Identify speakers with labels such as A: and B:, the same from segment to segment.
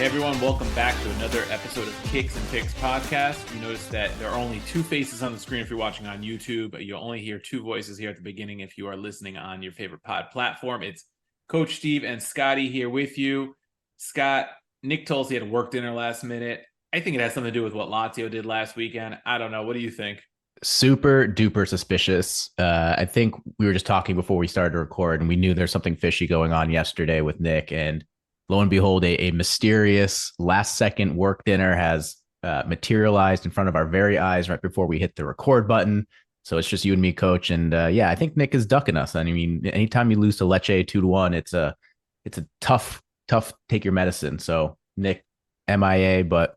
A: Hey everyone, welcome back to another episode of Kicks and Picks podcast. You notice that there are only two faces on the screen if you're watching on YouTube. You'll only hear two voices here at the beginning if you are listening on your favorite pod platform. It's Coach Steve and Scotty here with you. Scott, Nick told us he had work dinner last minute. I think it has something to do with what Lazio did last weekend. I don't know. What do you think?
B: Super duper suspicious. I think we were just talking before we started to record, and we knew there's something fishy going on yesterday with Nick. And lo and behold, a mysterious last second work dinner has materialized in front of our very eyes right before we hit the record button. So it's just you and me, Coach. And yeah, I think Nick is ducking us. I mean, anytime you lose to Lecce 2-1, it's a tough take your medicine. So Nick, MIA, but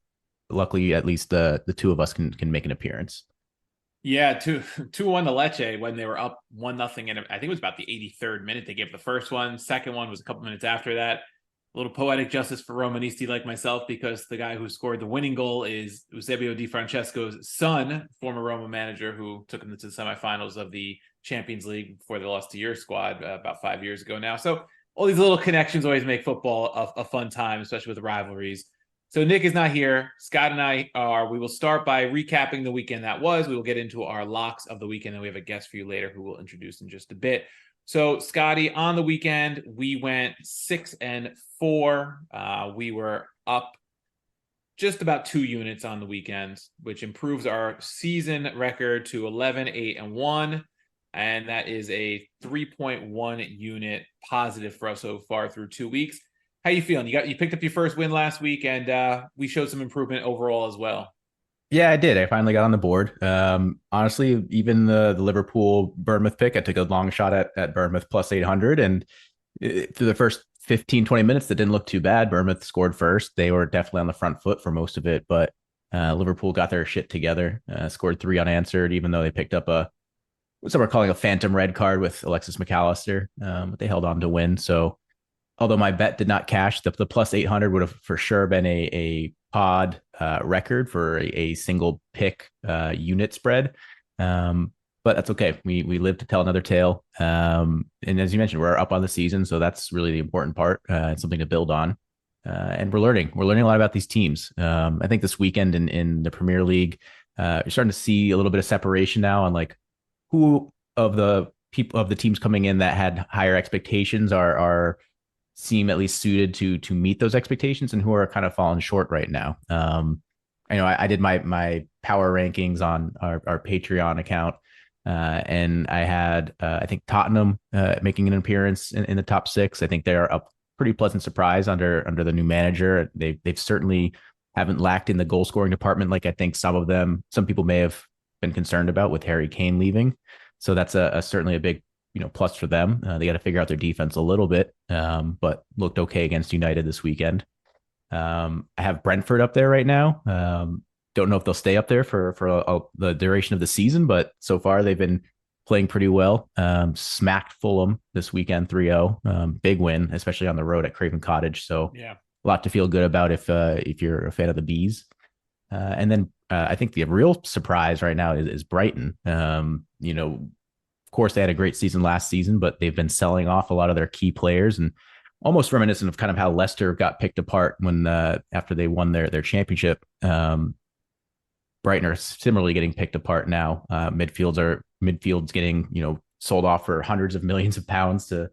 B: luckily at least the two of us can make an appearance.
A: Yeah, 2-1 to Lecce when they were up 1-0. And I think it was about the 83rd minute. They gave the first one. Second one was a couple minutes after that. A little poetic justice for Romanisti like myself, because the guy who scored the winning goal is Eusebio Di Francesco's son, former Roma manager, who took them to the semifinals of the Champions League before they lost to your squad about 5 years ago now. So all these little connections always make football a fun time, especially with rivalries. So Nick is not here. Scott and I are. We will start by recapping the weekend that was. We will get into our locks of the weekend, and we have a guest for you later who we'll introduce in just a bit. So Scotty, on the weekend, we went 6-4. We were up just about 2 units on the weekend, which improves our season record to 11-8-1. And that is a 3.1 unit positive for us so far through 2 weeks. How you feeling? You picked up your first win last week, and we showed some improvement overall as well.
B: Yeah, I did. I finally got on the board. Honestly, even the Liverpool Bournemouth pick, I took a long shot at Bournemouth plus 800. And through the first 15, 20 minutes, that didn't look too bad. Bournemouth scored first. They were definitely on the front foot for most of it, but Liverpool got their shit together, scored 3 unanswered, even though they picked up what some are calling a phantom red card with Alexis McAllister. But they held on to win. So although my bet did not cash, the plus 800 would have for sure been a pod record for a single pick unit spread. But that's okay. We live to tell another tale. And as you mentioned, we're up on the season, so that's really the important part. It's something to build on. And we're learning a lot about these teams. I think this weekend in the Premier League, you're starting to see a little bit of separation now on like who of the people of the teams coming in that had higher expectations are seem at least suited to meet those expectations, and who are kind of falling short right now. I know I did my power rankings on our Patreon account, and I had I think Tottenham making an appearance in the top 6. I think they're a pretty pleasant surprise under the new manager. They've certainly haven't lacked in the goal scoring department like I think some people may have been concerned about with Harry Kane leaving. So that's certainly a big plus for them. They got to figure out their defense a little bit, but looked okay against United this weekend. I have Brentford up there right now. Don't know if they'll stay up there for the duration of the season, but so far they've been playing pretty well. Smacked Fulham this weekend 3-0. Big win, especially on the road at Craven Cottage. So yeah, a lot to feel good about if you're a fan of the Bees. And then I think the real surprise right now is Brighton. Of course, they had a great season last season, but they've been selling off a lot of their key players, and almost reminiscent of kind of how Leicester got picked apart when after they won their championship. Brighton are similarly getting picked apart now. Midfield's getting sold off for hundreds of millions of pounds to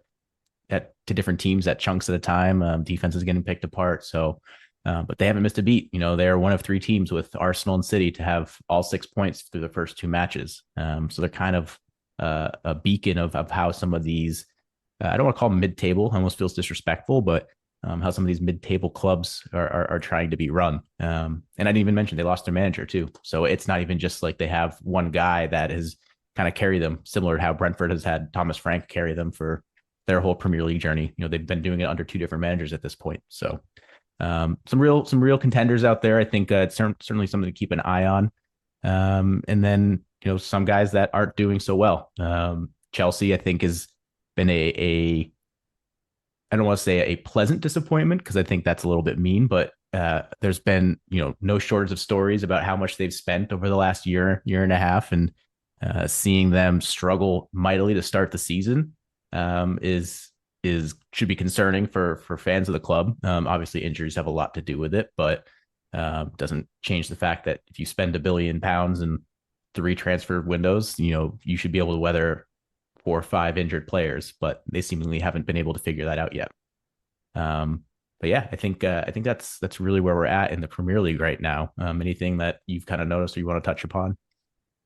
B: different teams at chunks at a time. Defense is getting picked apart. So, but they haven't missed a beat. They're one of 3 teams with Arsenal and City to have all 6 points through the first 2 matches. So they're kind of a beacon of how some of these, I don't want to call them mid-table, almost feels disrespectful, but how some of these mid-table clubs are trying to be run. And I didn't even mention they lost their manager too. So it's not even just like they have one guy that has kind of carried them, similar to how Brentford has had Thomas Frank carry them for their whole Premier League journey. They've been doing it under 2 different managers at this point. So some real contenders out there. I think it's certainly something to keep an eye on. And then some guys that aren't doing so well. Chelsea, I think, has been I don't want to say a pleasant disappointment, because I think that's a little bit mean, but there's been, no shortage of stories about how much they've spent over the last year and a half, and seeing them struggle mightily to start the season is should be concerning for fans of the club. Obviously, injuries have a lot to do with it, but doesn't change the fact that if you spend £1 billion in 3 transfer windows, you should be able to weather 4 or 5 injured players. But they seemingly haven't been able to figure that out yet. But yeah, I think that's really where we're at in the Premier League right now. Anything that you've kind of noticed or you want to touch upon?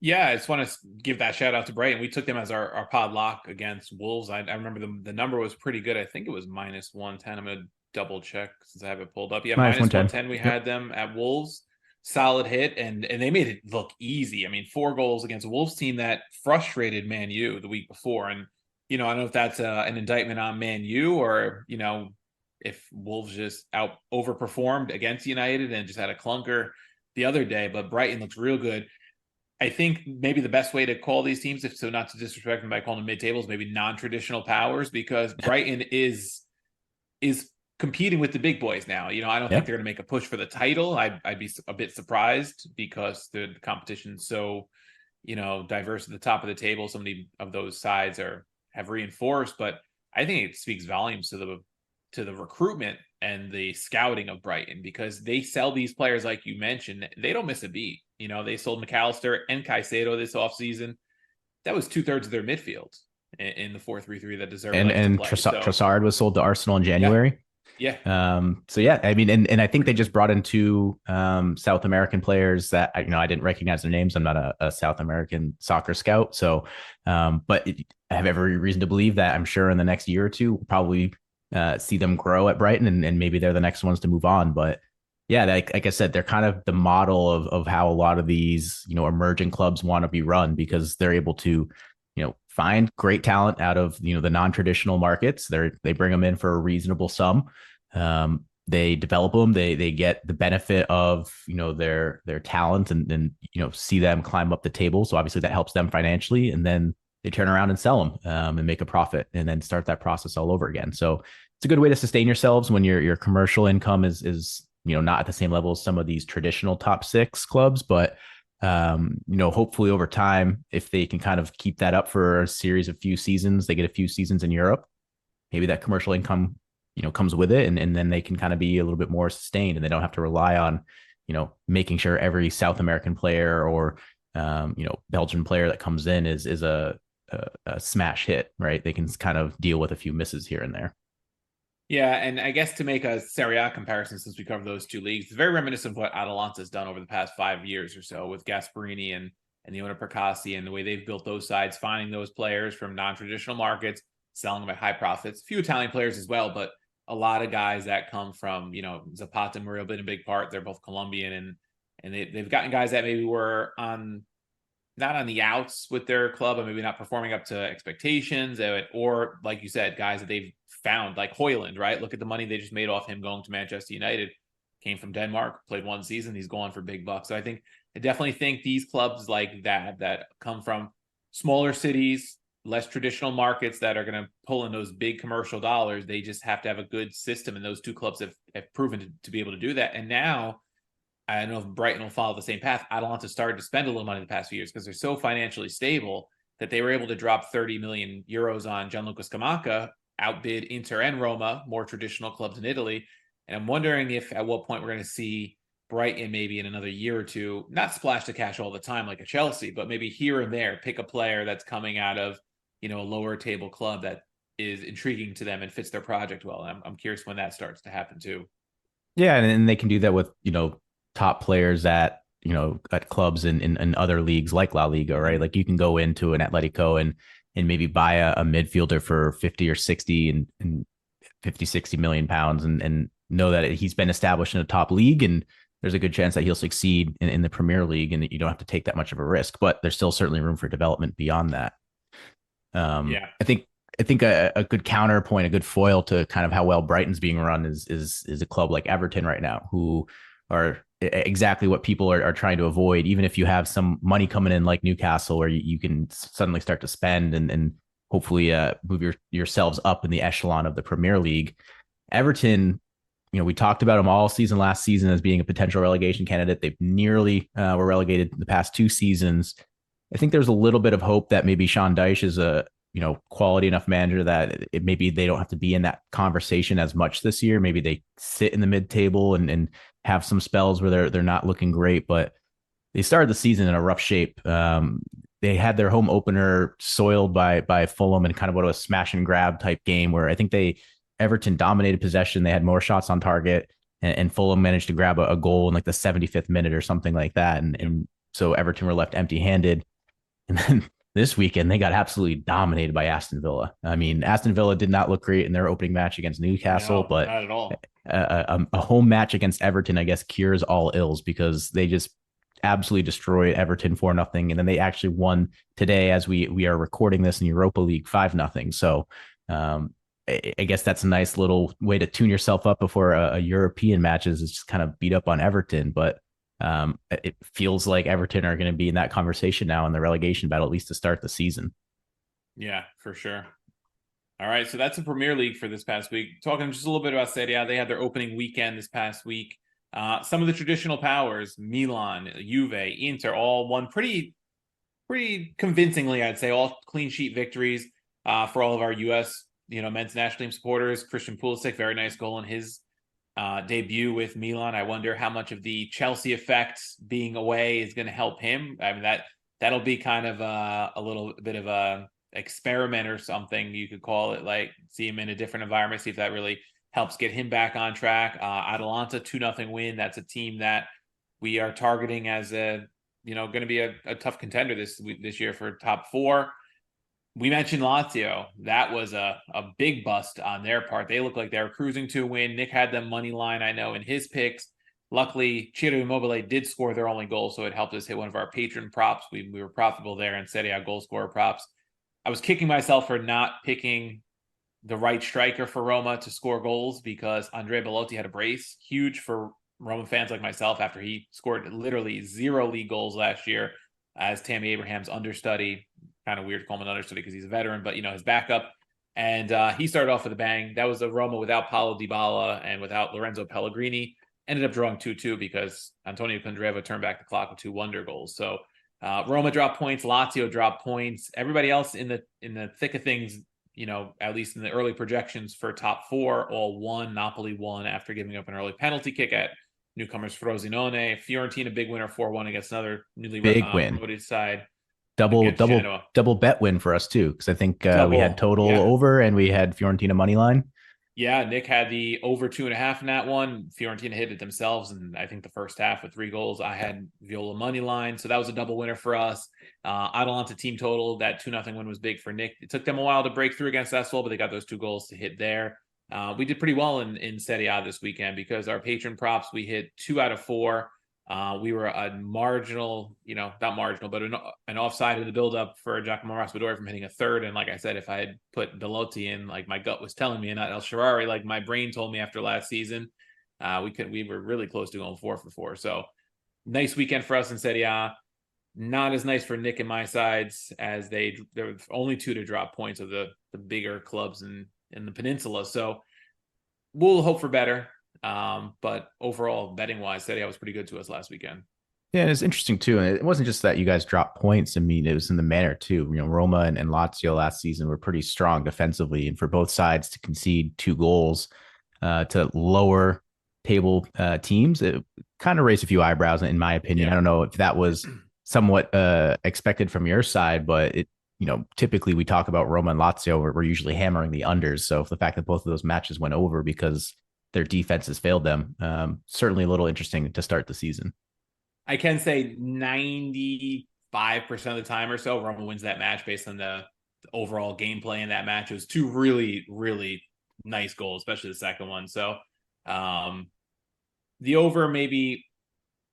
A: Yeah, I just want to give that shout out to Brighton. We took them as our pod lock against Wolves. I remember the number was pretty good. I think it was -110. I'm going to double check since I have it pulled up. Yeah,
B: Minus
A: minus
B: 110.
A: 110. We had them at Wolves. Solid hit, and they made it look easy. I mean, 4 goals against a Wolves team that frustrated Man U the week before. And, I don't know if that's an indictment on Man U or, if Wolves just overperformed against United and just had a clunker the other day. But Brighton looks real good. I think maybe the best way to call these teams, if so, not to disrespect them by calling them mid-tables, maybe non-traditional powers, because Brighton is competing with the big boys now. I don't think they're going to make a push for the title. I'd be a bit surprised because the competition's so, diverse at the top of the table. So many of those sides have reinforced, but I think it speaks volumes to the recruitment and the scouting of Brighton, because they sell these players, like you mentioned, they don't miss a beat. They sold McAllister and Caicedo this offseason. That was 2/3 of their midfield in the 4-3-3 that deserved
B: And
A: to play.
B: Trossard was sold to Arsenal in January.
A: Yeah.
B: So yeah, I mean, and I think they just brought in 2 South American players that I didn't recognize their names. I'm not a South American soccer scout, so but I have every reason to believe that I'm sure in the next year or two we'll probably see them grow at Brighton, and maybe they're the next ones to move on. But yeah, like I said, they're kind of the model of how a lot of these emerging clubs want to be run, because they're able to find great talent out of the non-traditional markets. They bring them in for a reasonable sum. They develop them. They get the benefit of their talent and see them climb up the table. So obviously that helps them financially, and then they turn around and sell them and make a profit, and then start that process all over again. So it's a good way to sustain yourselves when your commercial income is not at the same level as some of these traditional top 6 clubs, but hopefully over time, if they can kind of keep that up for a series of few seasons, they get a few seasons in Europe, maybe that commercial income, comes with it. And then they can kind of be a little bit more sustained, and they don't have to rely on, making sure every South American player or, Belgian player that comes in is a smash hit, right? They can kind of deal with a few misses here and there.
A: Yeah, and I guess to make a Serie A comparison, since we cover those 2 leagues, it's very reminiscent of what Atalanta's done over the past 5 years or so with Gasperini and the owner Percassi, and the way they've built those sides, finding those players from non-traditional markets, selling them at high profits. A few Italian players as well, but a lot of guys that come from, Zapata and Murillo been a big part. They're both Colombian, and they've gotten guys that maybe were not on the outs with their club, and maybe not performing up to expectations, or like you said, guys that they've found, like Højlund, right? Look at the money they just made off him going to Manchester United. Came from Denmark, played 1 season, he's going for big bucks. So I definitely think these clubs like that come from smaller cities, less traditional markets, that are going to pull in those big commercial dollars, they just have to have a good system, and those 2 clubs have proven to be able to do that. And now, I don't know if Brighton will follow the same path. Atalanta started to spend a little money the past few years because they're so financially stable that they were able to drop 30 million euros on Gianluca Scamacca, outbid Inter and Roma, more traditional clubs in Italy. And I'm wondering if at what point we're going to see Brighton maybe in another year or two, not splash the cash all the time like a Chelsea, but maybe here and there pick a player that's coming out of, a lower table club that is intriguing to them and fits their project well. And I'm curious when that starts to happen too.
B: Yeah, and they can do that with top players at at clubs in other leagues like La Liga, right? Like you can go into an Atletico and maybe buy a midfielder for 50 or 60 and 50, 60 million pounds and know that he's been established in a top league, and there's a good chance that he'll succeed in the Premier League, and you don't have to take that much of a risk, but there's still certainly room for development beyond that.
A: Yeah.
B: I think a good counterpoint, a good foil to kind of how well Brighton's being run is a club like Everton right now, who are exactly what people are trying to avoid. Even if you have some money coming in like Newcastle, where you can suddenly start to spend and hopefully move yourselves up in the echelon of the Premier League. Everton, we talked about them all season last season as being a potential relegation candidate. They've nearly were relegated the past 2 seasons. I think there's a little bit of hope that maybe Sean Dyche is quality enough manager that maybe they don't have to be in that conversation as much this year. Maybe they sit in the mid table and have some spells where they're not looking great, but they started the season in a rough shape. They had their home opener soiled by Fulham and kind of what was a smash and grab type game where I think Everton dominated possession. They had more shots on target, and Fulham managed to grab a goal in like the 75th minute or something like that. And so Everton were left empty handed. And then this weekend, they got absolutely dominated by Aston Villa. I mean, Aston Villa did not look great in their opening match against Newcastle,
A: No,
B: but
A: not at all.
B: a home match against Everton, I guess, cures all ills because they just absolutely destroyed Everton 4-0. And then they actually won today as we are recording this in Europa League 5-0. So I guess that's a nice little way to tune yourself up before a European matches is just kind of beat up on Everton. But it feels like Everton are going to be in that conversation now in the relegation battle, at least to start the season.
A: Yeah, for sure. All right, so that's the Premier League for this past week. Talking just a little bit about Serie A, they had their opening weekend this past week. Some of the traditional powers, Milan, Juve, Inter, all won pretty convincingly, I'd say, all clean sheet victories for all of our U.S. men's national team supporters. Christian Pulisic, very nice goal in his debut with Milan. I wonder how much of the Chelsea effect being away is going to help him. I mean, that'll be kind of a little bit of a experiment or something you could call it, like see him in a different environment, see if that really helps get him back on track. Atalanta 2-0 win. That's a team that we are targeting as going to be a tough contender this year for top four. We mentioned Lazio. That was a big bust on their part. They look like they were cruising to a win. Nick had them money line, I know, in his picks. Luckily, Ciro Immobile did score their only goal, so it helped us hit one of our patron props. We were profitable there in Serie A goal scorer props. I was kicking myself for not picking the right striker for Roma to score goals because Andrea Belotti had a brace. Huge for Roma fans like myself after he scored literally 0 league goals last year as Tammy Abraham's understudy. Kind of weird to call him an understudy because he's a veteran, but his backup. And he started off with a bang. That was a Roma without Paulo Dybala and without Lorenzo Pellegrini. Ended up drawing 2-2 because Antonio Candreva turned back the clock with 2 wonder goals. So Roma dropped points, Lazio dropped points. Everybody else in the thick of things, at least in the early projections for top 4, all won. Napoli won after giving up an early penalty kick at newcomers Frosinone. Fiorentina big winner 4-1 against another newly
B: Big win.
A: promoted side.
B: Double bet win for us too, because I think we had total
A: yeah.
B: over and we had Fiorentina money line.
A: Yeah, Nick had the over 2.5 in that one. Fiorentina hit it themselves, and I think the first half with 3 goals. I had Viola money line, so that was a double winner for us. Atalanta team total, that 2-0 win was big for Nick. It took them a while to break through against Sassuolo, but they got those 2 goals to hit there. We did pretty well in Serie A this weekend because our patron props, we hit 2 out of 4. We were a marginal, not marginal, but an offside in the buildup for Giacomo Raspadori from hitting a third. And like I said, if I had put Belotti in, like my gut was telling me, and not El Shaarawy, like my brain told me after last season, we were really close to going 4 for 4. So nice weekend for us in Serie A. Not as nice for Nick and my sides as there were only 2 to drop points of the bigger clubs in the peninsula. So we'll hope for better. But overall, betting wise, Serie A was pretty good to us last weekend.
B: Yeah, and it's interesting too. And it wasn't just that you guys dropped points. I mean, it was in the manner too. Roma and Lazio last season were pretty strong defensively, and for both sides to concede 2 goals to lower table teams, it kind of raised a few eyebrows, in my opinion.
A: Yeah.
B: I don't know if that was somewhat expected from your side, but it, typically we talk about Roma and Lazio, we're usually hammering the unders. So if the fact that both of those matches went over because their defenses failed them, certainly a little interesting to start the season.
A: I can say 95% of the time or so, Roma wins that match based on the overall gameplay in that match. It was 2 really, really nice goals, especially the second one. So the over may be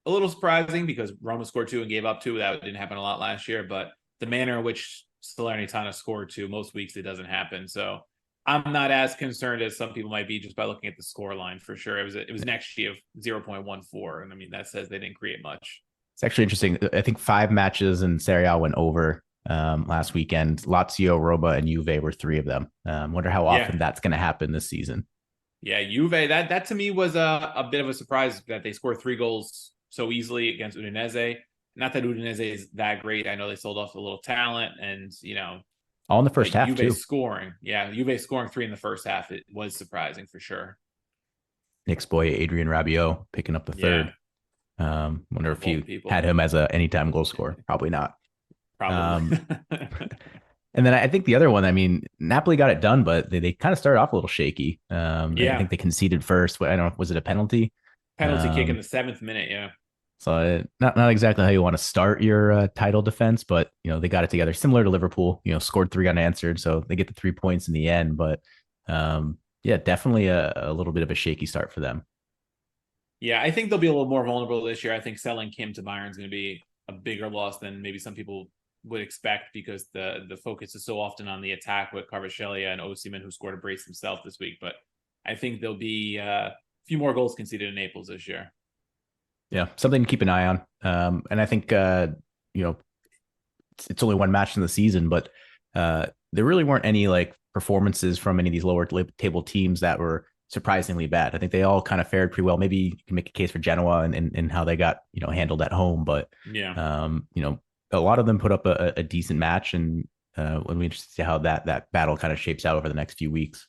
A: a little surprising because Roma scored 2 and gave up 2. That didn't happen a lot last year, but the manner in which Salernitana scored 2, most weeks it doesn't happen. So I'm not as concerned as some people might be just by looking at the score line for sure. It was an XG of 0.14. And I mean, that says they didn't create much.
B: It's actually interesting. I think 5 matches in Serie A went over last weekend. Lazio, Roma, and Juve were 3 of them. Wonder how often that's going to happen this season.
A: Yeah, Juve, that to me was a bit of a surprise that they scored 3 goals so easily against Udinese. Not that Udinese is that great. I know they sold off a little talent and,
B: all in the
A: But
B: first half
A: Juve
B: too.
A: scoring, yeah, Juve scoring 3 in the first half, it was surprising for sure.
B: Nick's boy Adrian Rabiot picking up the
A: Yeah,
B: third. Wonder
A: of
B: if
A: all
B: you
A: people,
B: had him as a anytime goal scorer. Probably not.
A: probably.
B: Um, and then I think the other one, I mean, Napoli got it done, but they kind of started off a little shaky. I
A: Yeah,
B: think they conceded first. I don't know, was it a penalty?
A: penalty kick in
B: Um,
A: the 7th minute. Yeah,
B: not exactly how you want to start your title defense, but they got it together. Similar to Liverpool, scored three unanswered, so they get the 3 points in the end. But yeah, definitely a little bit of a shaky start for them.
A: yeah, I think they'll be a little more vulnerable this year. I think selling Kim to Bayern is going to be a bigger loss than maybe some people would expect because the focus is so often on the attack with Kvaratskhelia and Osimhen, who scored a brace himself this week. But I think there'll be a few more goals conceded in Naples this year.
B: Yeah, something to keep an eye on. And I think you know it's only one match in the season, but there really weren't any like performances from any of these lower table teams that were surprisingly bad. I think they all kind of fared pretty well. Maybe you can make a case for Genoa and how they got handled at home, but
A: Yeah.
B: a lot of them put up a decent match, and we'll be interested to see how that battle kind of shapes out over the next few weeks.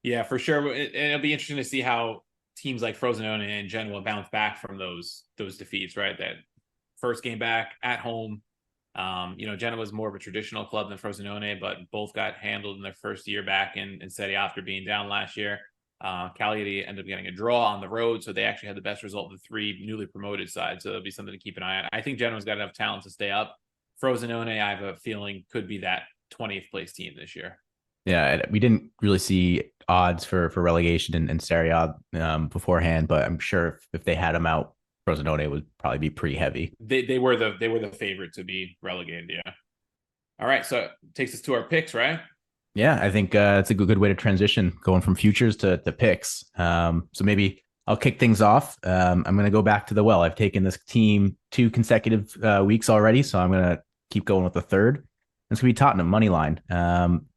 A: Yeah, for sure. And it'll be interesting to see how teams like Frosinone and Genoa bounce back from those defeats, right? That first game back at home. Genoa was more of a traditional club than Frosinone, but both got handled in their first year back in Serie A after being down last year. Cagliari ended up getting a draw on the road, so they actually had the best result of the three newly promoted sides. So it'll be something to keep an eye on. I think Genoa's got enough talent to stay up. Frosinone, I have a feeling, could be that 20th place team this year.
B: Yeah, we didn't really see odds for relegation in Serie A beforehand, but I'm sure if they had them out, Frosinone would probably be pretty heavy.
A: They were the favorite to be relegated. Yeah. All right, so it takes us to our picks, right?
B: Yeah, I think it's a good way to transition going from futures to picks. So maybe I'll kick things off. I'm going to go back to the well. I've taken this team 2 consecutive weeks already, so I'm going to keep going with the third. It's going to be Tottenham money line.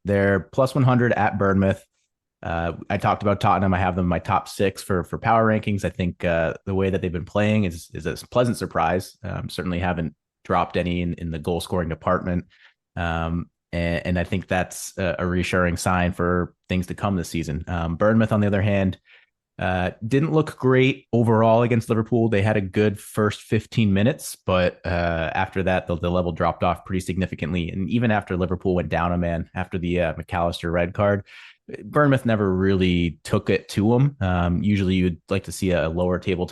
B: They're plus 100 at Bournemouth. I talked about Tottenham. I have them in my top 6 for power rankings. I think the way that they've been playing is a pleasant surprise. Certainly haven't dropped any in the goal scoring department. And I think that's a reassuring sign for things to come this season. Bournemouth, on the other hand, didn't look great overall against Liverpool. They had a good first 15 minutes, but after that, the level dropped off pretty significantly. And even after Liverpool went down a man after the McAllister red card, Bournemouth never really took it to them. Usually, you'd like to see a lower table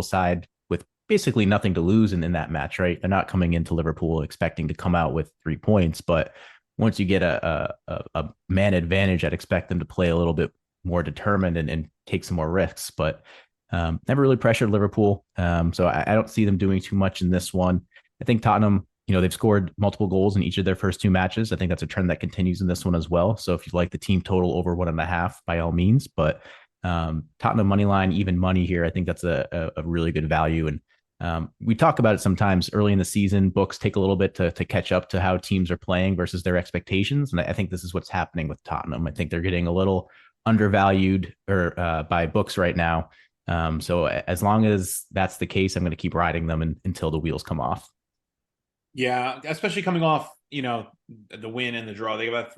B: side with basically nothing to lose in that match, right? They're not coming into Liverpool expecting to come out with 3 points, but once you get a man advantage, I'd expect them to play a little bit more determined and take some more risks, but never really pressured Liverpool. So I don't see them doing too much in this one. I think Tottenham, they've scored multiple goals in each of their first 2 matches. I think that's a trend that continues in this one as well. So if you like the team total over 1.5, by all means, but Tottenham money line, even money here, I think that's a really good value. And we talk about it sometimes early in the season. Books take a little bit to catch up to how teams are playing versus their expectations. And I think this is what's happening with Tottenham. I think they're getting a little undervalued or by books right now. So as long as that's the case, I'm going to keep riding them until the wheels come off.
A: Yeah, especially coming off, the win and the draw. They got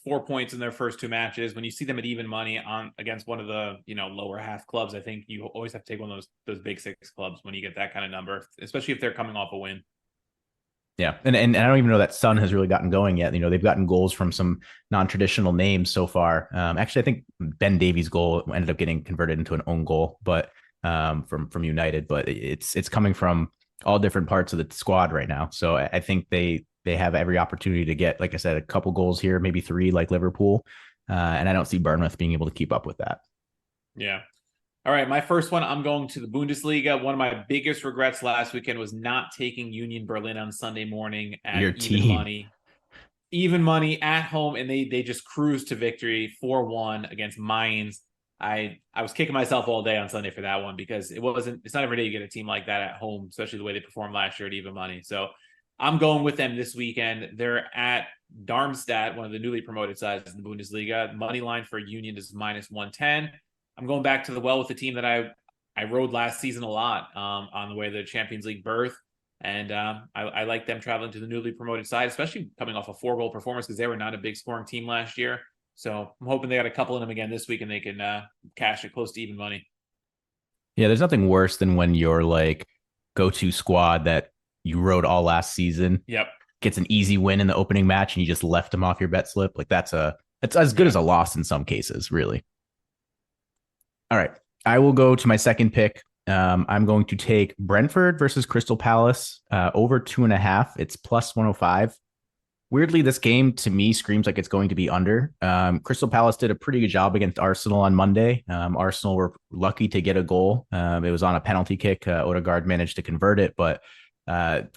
A: 4 points in their first 2 matches. When you see them at even money on against one of the, lower half clubs, I think you always have to take one of those big 6 clubs when you get that kind of number, especially if they're coming off a win.
B: Yeah, and I don't even know that Sun has really gotten going yet. They've gotten goals from some non-traditional names so far. Actually, I think Ben Davies' goal ended up getting converted into an own goal, but from United. But it's coming from all different parts of the squad right now. So I think they have every opportunity to get, like I said, a couple goals here, maybe 3, like Liverpool. And I don't see Bournemouth being able to keep up with that.
A: Yeah. All right, my first one, I'm going to the Bundesliga. One of my biggest regrets last weekend was not taking Union Berlin on Sunday morning at
B: Your
A: even
B: team.
A: money. Even money at home, and they just cruised to victory 4-1 against Mainz. I was kicking myself all day on Sunday for that one because it's not every day you get a team like that at home, especially the way they performed last year at even money. So I'm going with them this weekend. They're at Darmstadt, one of the newly promoted sides in the Bundesliga. Money line for Union is minus 110. I'm going back to the well with the team that I rode last season a lot on the way to the Champions League berth. And I like them traveling to the newly promoted side, especially coming off a 4-goal performance because they were not a big scoring team last year. So I'm hoping they got a couple of them again this week and they can cash it close to even money.
B: Yeah, there's nothing worse than when your like go-to squad that you rode all last season
A: Yep.
B: gets an easy win in the opening match and you just left them off your bet slip. Like it's as good
A: Yeah.
B: as a loss in some cases, really. All right. I will go to my second pick. I'm going to take Brentford versus Crystal Palace over 2.5. It's plus 105. Weirdly, this game to me screams like it's going to be under. Crystal Palace did a pretty good job against Arsenal on Monday. Arsenal were lucky to get a goal. It was on a penalty kick. Odegaard managed to convert it, but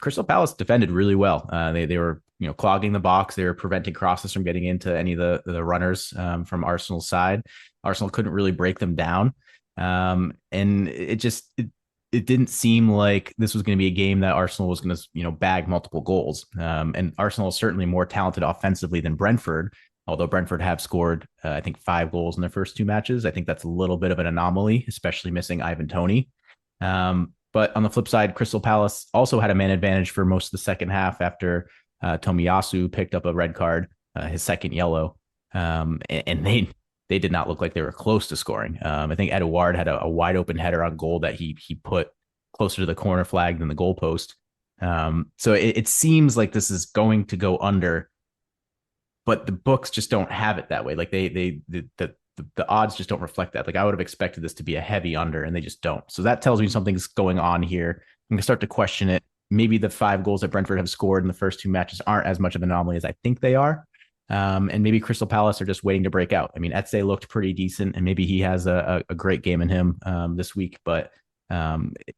B: Crystal Palace defended really well. They were clogging the box. They were preventing crosses from getting into any of the runners from Arsenal's side. Arsenal couldn't really break them down, and it didn't seem like this was going to be a game that Arsenal was going to, bag multiple goals. And Arsenal is certainly more talented offensively than Brentford, although Brentford have scored, I think, 5 goals in their first 2 matches. I think that's a little bit of an anomaly, especially missing Ivan Toney. But on the flip side, Crystal Palace also had a man advantage for most of the second half after Tomiyasu picked up a red card, his second yellow. And they did not look like they were close to scoring. I think Edouard had a wide open header on goal that he put closer to the corner flag than the goalpost. So it seems like this is going to go under, but the books just don't have it that way. Like the odds just don't reflect that. Like I would have expected this to be a heavy under, and they just don't. So that tells me something's going on here. I'm gonna start to question it. Maybe the 5 goals that Brentford have scored in the first 2 matches aren't as much of an anomaly as I think they are. And maybe Crystal Palace are just waiting to break out. I mean, Eze looked pretty decent, and maybe he has a great game in him this week. But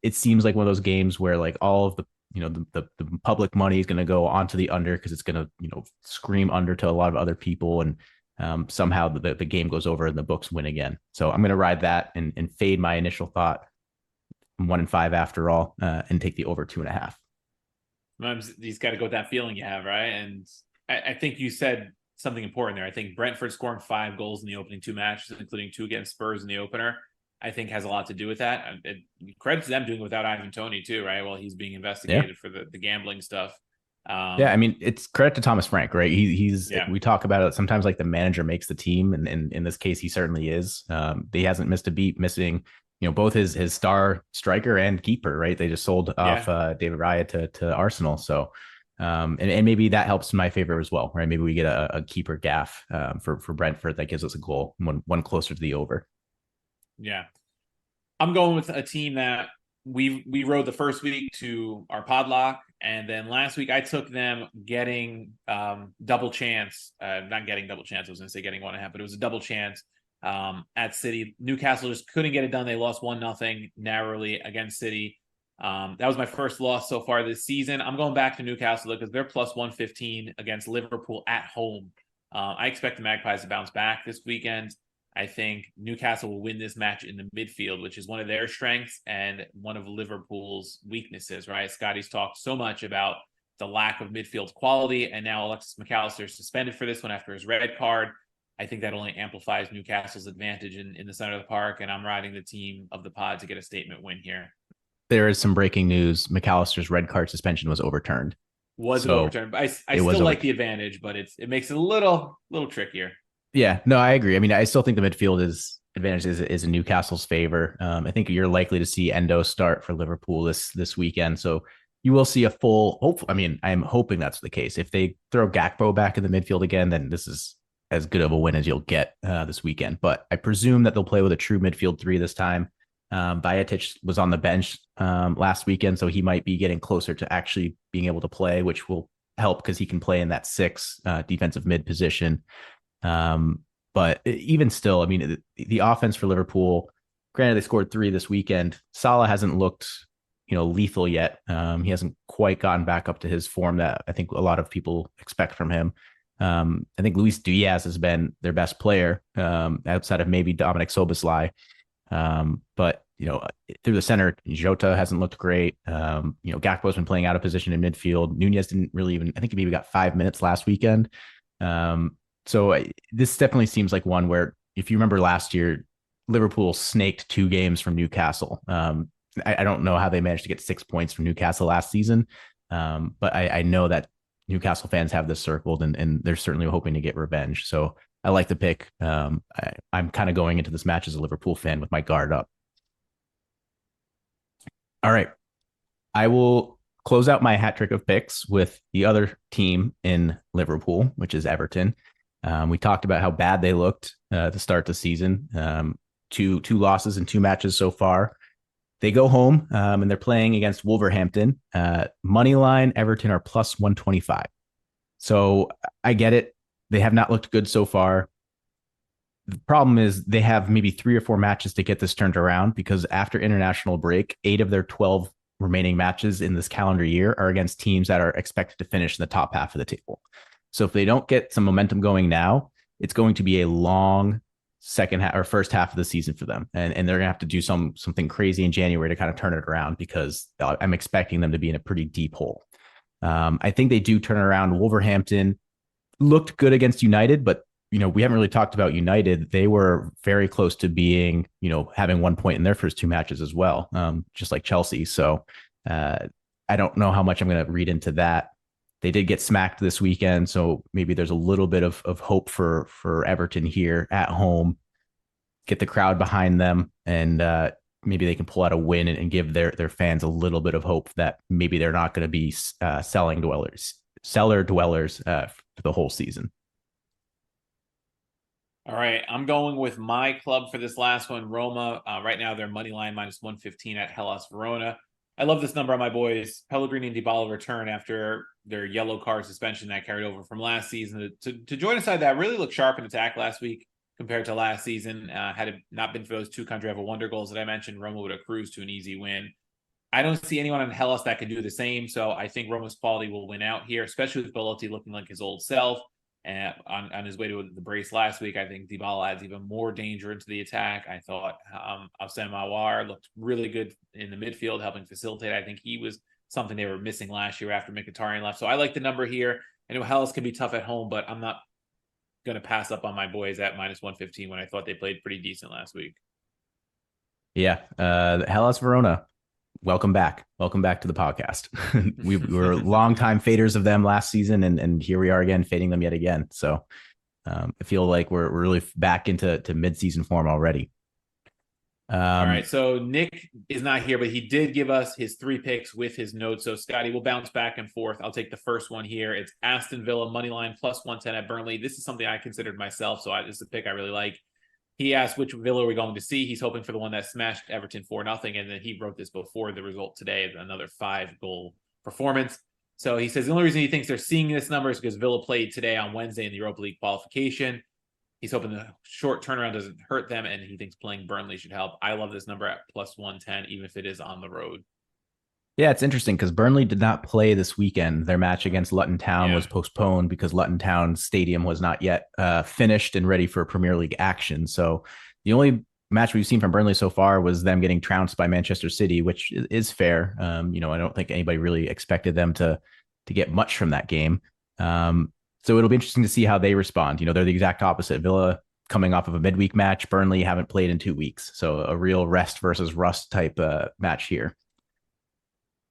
B: it seems like one of those games where like all of the the public money is going to go onto the under because it's going to scream under to a lot of other people, and somehow the game goes over and the books win again. So I'm going to ride that and fade my initial thought 1-5 after all, and take the over 2.5.
A: Sometimes you just got to go with that feeling you have, right? And I think you said something important there. I think Brentford scoring 5 goals in the opening 2 matches, including 2 against Spurs in the opener, I think has a lot to do with that. Credit to them doing it without Ivan Toney too, right? While he's being investigated for the gambling stuff.
B: Yeah, I mean, it's credit to Thomas Frank, right? We talk about it sometimes like the manager makes the team, and in this case, he certainly is. He hasn't missed a beat, missing both his star striker and keeper, right? They just sold off David Raya to Arsenal, so and maybe that helps in my favor as well, right? Maybe we get a keeper gaff for Brentford that gives us a goal, one closer to the over.
A: Yeah, I'm going with a team that we rode the first week to our podlock, and then last week I took them getting double chance. Not getting double chance. I was going to say getting 1.5, but it was a double chance at City. Newcastle just couldn't get it done. They lost 1-0 narrowly against City. That was my first loss so far this season. I'm going back to Newcastle because they're plus 115 against Liverpool at home. I expect the Magpies to bounce back this weekend. I think Newcastle will win this match in the midfield, which is one of their strengths and one of Liverpool's weaknesses, right? Scotty's talked so much about the lack of midfield quality, and now Alexis McAllister is suspended for this one after his red card. I think that only amplifies Newcastle's advantage in the center of the park, and I'm riding the team of the pod to get a statement win here.
B: There is some breaking news. McAllister's red card suspension was overturned.
A: Overturned, but I still like the advantage, but it makes it a little trickier.
B: Yeah, no, I agree. I mean, I still think the midfield advantage is in Newcastle's favor. I think you're likely to see Endo start for Liverpool this weekend, so you will see a full. I mean, I'm hoping that's the case. If they throw Gakpo back in the midfield again, then this is as good of a win as you'll get this weekend. But I presume that they'll play with a true midfield 3 this time. Bajetic was on the bench last weekend, so he might be getting closer to actually being able to play, which will help because he can play in that 6 defensive mid position. But even still, I mean, the offense for Liverpool, granted they scored 3 this weekend. Salah hasn't looked, lethal yet. He hasn't quite gotten back up to his form that I think a lot of people expect from him. I think Luis Diaz has been their best player outside of maybe Dominic Szoboszlai. But through the center, Jota hasn't looked great. Gakpo's been playing out of position in midfield. Nunez didn't really even, I think he maybe got 5 minutes last weekend. So this definitely seems like one where, if you remember last year, Liverpool snaked 2 games from Newcastle. I don't know how they managed to get 6 points from Newcastle last season. But I know that Newcastle fans have this circled, and they're certainly hoping to get revenge. So I like the pick. I'm kind of going into this match as a Liverpool fan with my guard up. All right. I will close out my hat trick of picks with the other team in Liverpool, which is Everton. We talked about how bad they looked to start the season. Two losses in 2 matches so far. They go home and they're playing against Wolverhampton. Money line Everton are plus 125. So I get it. They have not looked good so far. The problem is they have maybe 3 or 4 matches to get this turned around, because after international break, 8 of their 12 remaining matches in this calendar year are against teams that are expected to finish in the top half of the table. So if they don't get some momentum going now, it's going to be a long second half or first half of the season for them. And they're going to have to do something crazy in January to kind of turn it around, because I'm expecting them to be in a pretty deep hole. I think they do turn around. Wolverhampton looked good against United, but we haven't really talked about United. They were very close to being, having 1 point in their first 2 matches as well, just like Chelsea. So I don't know how much I'm going to read into that. They did get smacked this weekend, so maybe there's a little bit of hope for Everton here at home. Get the crowd behind them, and maybe they can pull out a win and give their fans a little bit of hope that maybe they're not going to be cellar dwellers for the whole season.
A: All right, I'm going with my club for this last one, Roma. Right now, they're money line minus 115 at Hellas Verona. I love this number on my boys. Pellegrini and Dybala return after their yellow card suspension that carried over from last season to join a side that really looked sharp in attack last week compared to last season. Had it not been for those 2 Candreva wonder goals that I mentioned, Roma would have cruised to an easy win. I don't see anyone in Hellas that can do the same, so I think Roma's quality will win out here, especially with Belotti looking like his old self. And on his way to the brace last week, I think Dybala adds even more danger into the attack. I thought Houssem Aouar looked really good in the midfield, helping facilitate. I think he was something they were missing last year after Mkhitaryan left. So I like the number here. I know Hellas can be tough at home, but I'm not going to pass up on my boys at minus 115 when I thought they played pretty decent last week.
B: Yeah, Hellas Verona. Welcome back. Welcome back to the podcast. We were longtime faders of them last season, and here we are again, fading them yet again. So I feel like we're really back into mid-season form already.
A: All right, so Nick is not here, but he did give us his 3 picks with his notes. So Scotty, we'll bounce back and forth. I'll take the first one here. It's Aston Villa money line plus 110 at Burnley. This is something I considered myself, so this is a pick I really like. He asked which Villa are we going to see. He's hoping for the one that smashed Everton 4-0. And then he wrote this before the result today, another 5-goal performance. So he says the only reason he thinks they're seeing this number is because Villa played today on Wednesday in the Europa League qualification. He's hoping the short turnaround doesn't hurt them, and he thinks playing Burnley should help. I love this number at plus 110, even if it is on the road.
B: Yeah, it's interesting because Burnley did not play this weekend. Their match against Luton Town was postponed because Luton Town Stadium was not yet finished and ready for Premier League action. So the only match we've seen from Burnley so far was them getting trounced by Manchester City, which is fair. I don't think anybody really expected them to get much from that game. So it'll be interesting to see how they respond. They're the exact opposite. Villa coming off of a midweek match. Burnley haven't played in 2 weeks. So a real rest versus rust type match here.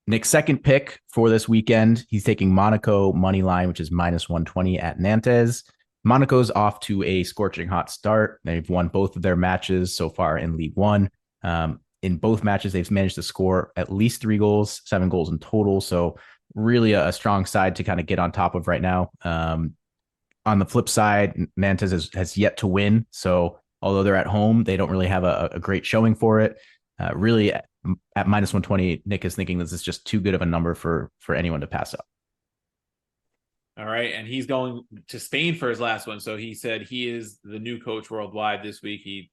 B: Nick's second pick for this weekend, he's taking Monaco money line, which is minus 120 at Nantes. Monaco's off to a scorching hot start. They've won both of their matches so far in League One. In both matches, they've managed to score at least 3 goals, 7 goals in total. So really a strong side to kind of get on top of right now. On the flip side, Nantes has yet to win. So although they're at home, they don't really have a great showing for it. Really, at minus 120, Nick is thinking this is just too good of a number for anyone to pass up.
A: All right, and he's going to Spain for his last one. So he said he is the new coach worldwide this week. He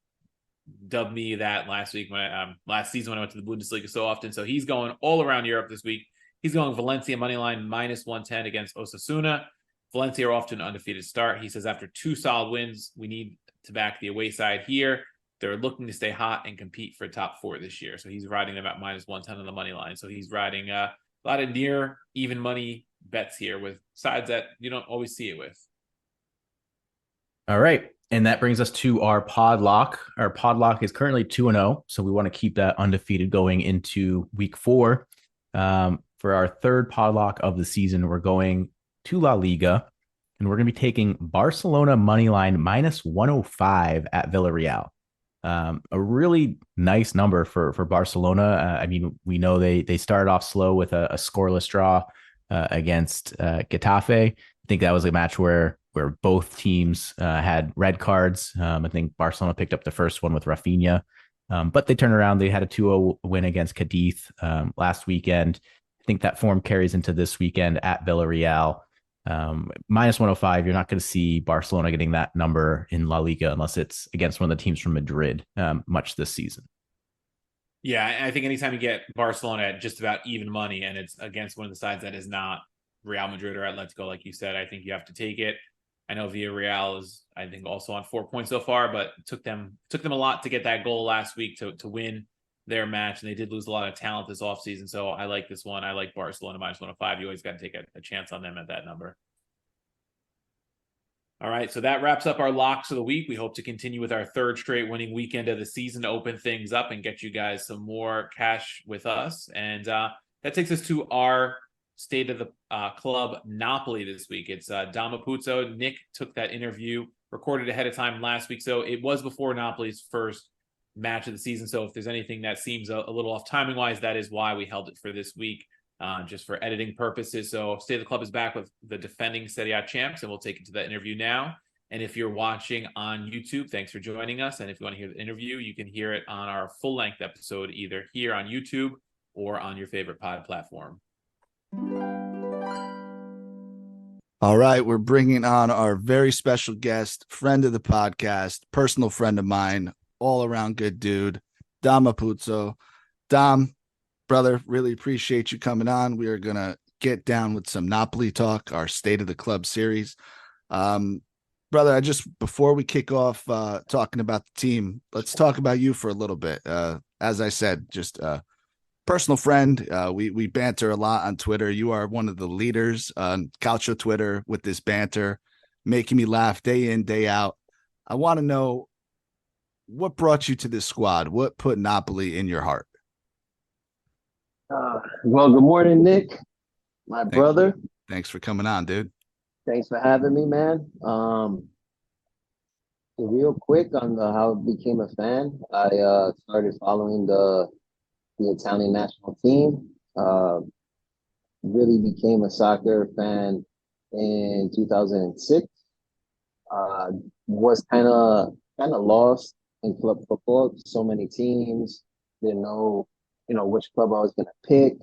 A: dubbed me that last season when I went to the Bundesliga so often. So he's going all around Europe this week. He's going Valencia money line minus 110 against Osasuna. Valencia are off to an undefeated start. He says after 2 solid wins, we need to back the away side here. They're looking to stay hot and compete for top 4 this year. So he's riding them at minus 110 on the money line. So he's riding a lot of near even money bets here with sides that you don't always see it with.
B: All right. And that brings us to our pod lock. Our pod lock is currently 2-0. So we want to keep that undefeated going into week 4. For our third pod lock of the season, we're going to La Liga. And we're going to be taking Barcelona moneyline minus 105 at Villarreal. A really nice number for Barcelona. I mean, we know they started off slow with a scoreless draw against Getafe. I think that was a match where both teams had red cards. I think Barcelona picked up the first one with Rafinha, but they turned around. They had a 2-0 win against Cadiz last weekend. I think that form carries into this weekend at Villarreal. Minus 105, you're not going to see Barcelona getting that number in La Liga unless it's against one of the teams from Madrid much this season.
A: Yeah, I think anytime you get Barcelona at just about even money and it's against one of the sides that is not Real Madrid or Atletico, like you said, I think you have to take it. I know Villarreal is, I think, also on 4 points so far, but it took them a lot to get that goal last week to win their match, and they did lose a lot of talent this offseason. So I like this one. I like Barcelona minus 105. You always got to take a chance on them at that number. All right, so that wraps up our locks of the week. We hope to continue with our third straight winning weekend of the season to open things up and get you guys some more cash with us. And that takes us to our state of the club Napoli this week. It's Dama Puzzo. Nick took that interview, recorded ahead of time last week. So it was before Napoli's first match of the season. So if there's anything that seems a little off timing wise, that is why we held it for this week, just for editing purposes. So State of the Club is back with the defending Serie A champs, and we'll take it to that interview now. And if you're watching on YouTube, thanks for joining us. And if you want to hear the interview, you can hear it on our full length episode, either here on YouTube or on your favorite pod platform.
C: All right, we're bringing on our very special guest, friend of the podcast, personal friend of mine, all around good dude, Dama Puzzo. Dom, brother, really appreciate you coming on. We are going to get down with some Napoli talk, our State of the Club series. Brother, before we kick off talking about the team, let's talk about you for a little bit. As I said, just personal friend. We banter a lot on Twitter. You are one of the leaders on Calcio Twitter with this banter, making me laugh day in, day out. I want to know, what brought you to this squad? What put Napoli in your heart?
D: Well, good morning, Nick, my brother.
C: Thanks for coming on, dude.
D: Thanks for having me, man. Real quick on how I became a fan. I started following the Italian national team. Really became a soccer fan in 2006. Was kind of lost in club football. So many teams, didn't know, which club I was gonna pick.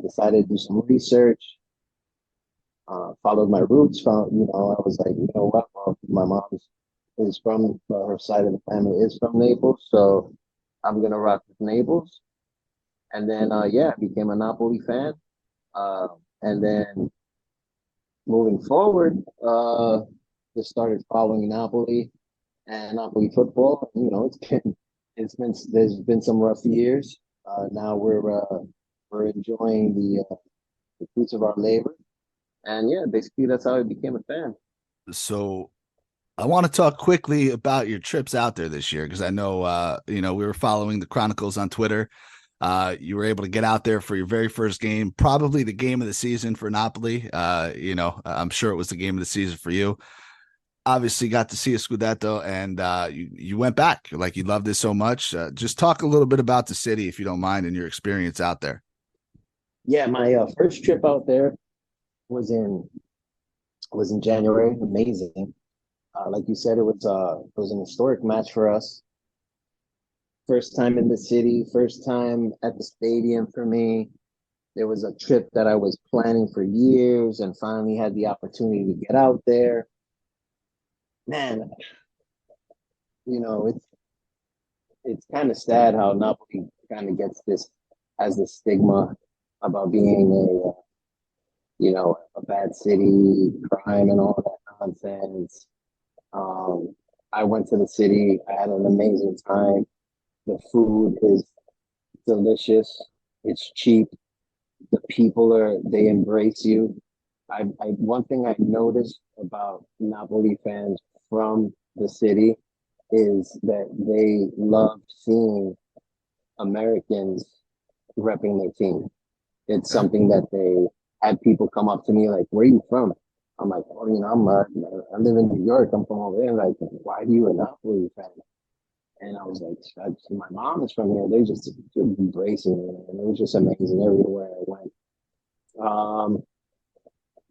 D: Decided to do some research. Followed my roots. I was like, what? Well, my mom's is from her side of the family is from Naples, so I'm gonna rock with Naples. And then I became a Napoli fan. And then moving forward, just started following Napoli and Napoli football. There's been some rough years. Now we're enjoying the fruits of our labor. And basically that's how I became a fan.
C: So I want to talk quickly about your trips out there this year, because I know, we were following the Chronicles on Twitter. You were able to get out there for your very first game, probably the game of the season for Napoli. I'm sure it was the game of the season for you. Obviously got to see a Scudetto, and you went back. Like, you loved it so much. Just talk a little bit about the city, if you don't mind, and your experience out there.
D: Yeah, my first trip out there was in January. Amazing. Like you said, it was an historic match for us. First time in the city, first time at the stadium for me. There was a trip that I was planning for years and finally had the opportunity to get out there. Man, it's kind of sad how Napoli kind of has this stigma about being a bad city, crime and all that nonsense. I went to the city. I had an amazing time. The food is delicious. It's cheap. The people they embrace you. One thing I noticed about Napoli fans from the city is that they love seeing Americans repping their team. It's something that they had people come up to me like, "Where are you from?" I'm like, "Oh, I live in New York. I'm from over there." Like, "Why do you a Napoli fan?" And I was like, "My mom is from here." They just embracing me, and it was just amazing everywhere I went.